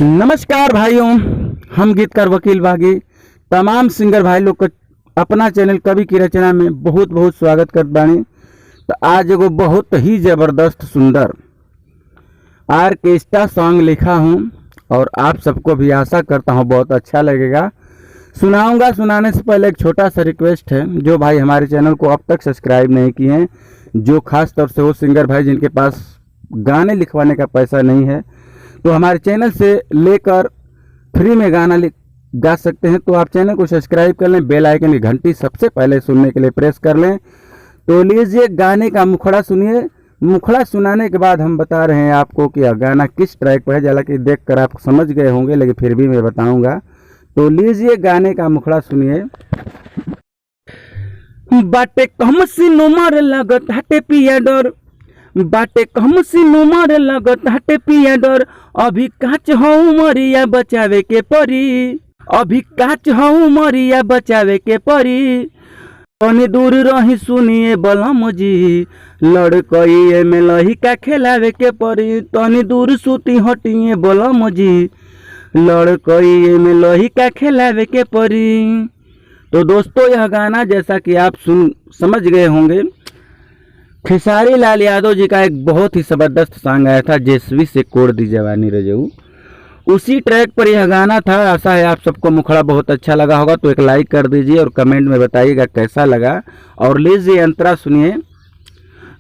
नमस्कार भाइयों, हम गीतकार वकील बागी तमाम सिंगर भाई लोग को अपना चैनल कवि की रचना में बहुत बहुत स्वागत करत बानी। तो आज एगो बहुत ही ज़बरदस्त सुंदर आर्केस्ट्रा सॉन्ग लिखा हूँ और आप सबको भी आशा करता हूँ बहुत अच्छा लगेगा। सुनाऊंगा। सुनाने से पहले एक छोटा सा रिक्वेस्ट है, जो भाई हमारे चैनल को अब तक सब्सक्राइब नहीं किए हैं, जो खास तौर से वो सिंगर भाई जिनके पास गाने लिखवाने का पैसा नहीं है, तो हमारे चैनल से लेकर फ्री में गाना गा सकते हैं। तो आप चैनल को सब्सक्राइब कर लें, बेल आइकन की घंटी सबसे पहले सुनने के लिए प्रेस कर लें। तो लीजिए गाने का मुखड़ा सुनिए। मुखड़ा सुनाने के बाद हम बता रहे हैं आपको कि यह गाना किस ट्रैक पर है। हालांकि देख कर आप समझ गए होंगे, लेकिन फिर भी मैं बताऊंगा। तो लीजिए गाने का मुखड़ा सुनिए। बाटे कम सी उमर लगत हटे पिया डर, बाटे कम सी उमर लगत हटे पिया डर, अभी काच हो उमरिया बचावे के परी, अभी काच हो उमरिया बचावे के परी। तनी दूर रही सुनिए बलम जी, लड़कइए में लहिका खेलावे के परी। तनी दूर सूती हटिए बलम जी, लड़कइए में लहिका खेलावे के परी। तो दोस्तों, यह गाना जैसा कि आप समझ गए होंगे, खेसारी लाल यादव जी का एक बहुत ही जबरदस्त सॉन्ग आया था, जेसवी से कोड़ दी जवानी रजऊ। उसी ट्रैक पर यह गाना था। आशा है आप सबको मुखड़ा बहुत अच्छा लगा होगा। तो एक लाइक कर दीजिए और कमेंट में बताइएगा कैसा लगा। और लीजिए अंतरा सुनिए।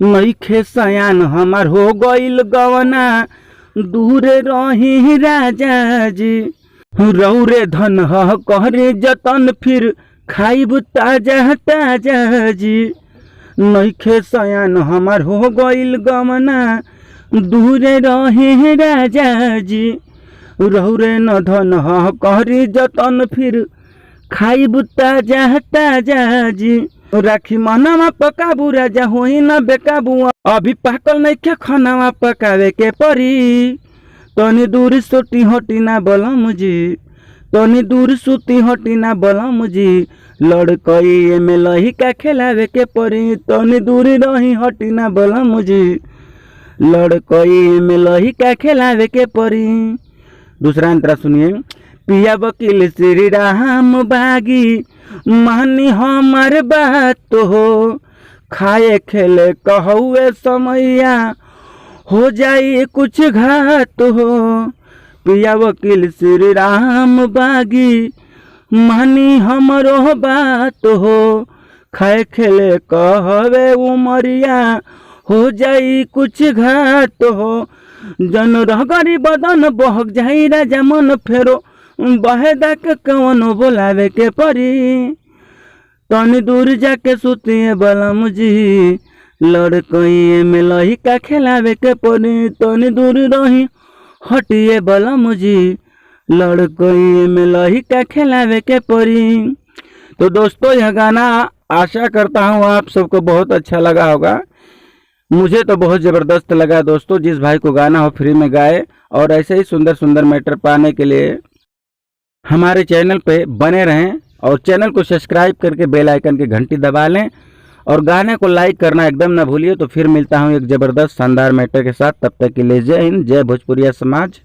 नई खेसयान हमार हो गईल गवना, दूरे रही राजा जी, रौरे धन ह कहरे जतन, फिर खाइब ताजा ताजा जी। नइखे सयान हमार हो गईल गमना, दूरे रहे राजा जी, रौरे न धन ह कहरी जतन, फिर खाइब ताजा ताजा जी। राखी मनवा पकाबू राजा होई न बेकाबू, अभी पाकल नइखे खनावा पकावे के परी। तनी दूर सोटी हटी ना बलम जी, तनी दूर सूती हटी ना बलम जी, लड़कइए में लहिका खेलावे के परी। तनी दूर रही हटी ना बलम जी, लड़कइए में लहिका खेलावे के परी। दूसरा अंतरा सुनिए। पिया वकील श्री राम बागी, मानी हमार बात हो, खाए खेले कहूए समैया, हो जाए कुछ घात हो। पिया वकील श्री राम बागी, मानी हमरो बात हो, खाए खेले कहवे उमरिया, हो जाई कुछ घात हो। जन रगरी बदन बहक जाई राजा मन, फेरो बहेदा के कवन बोलावे के परी। तनी दूर जाके सुतिए बलम जी, लड़कइए में लहिका खेलावे के परी। तनी दूर रही हटिए बलम जी, लड़कइए में लहिका खेलावे के परी। तो दोस्तों, यह गाना आशा करता हूँ आप सबको बहुत अच्छा लगा होगा। मुझे तो बहुत ज़बरदस्त लगा दोस्तों। जिस भाई को गाना हो फ्री में गाए। और ऐसे ही सुंदर सुंदर मैटर पाने के लिए हमारे चैनल पे बने रहें और चैनल को सब्सक्राइब करके बेल आइकन की घंटी दबा लें और गाने को लाइक करना एकदम ना भूलिए। तो फिर मिलता हूँ एक ज़बरदस्त शानदार मैटर के साथ। तब तक के लिए जय हिंद, जय भोजपुरिया समाज।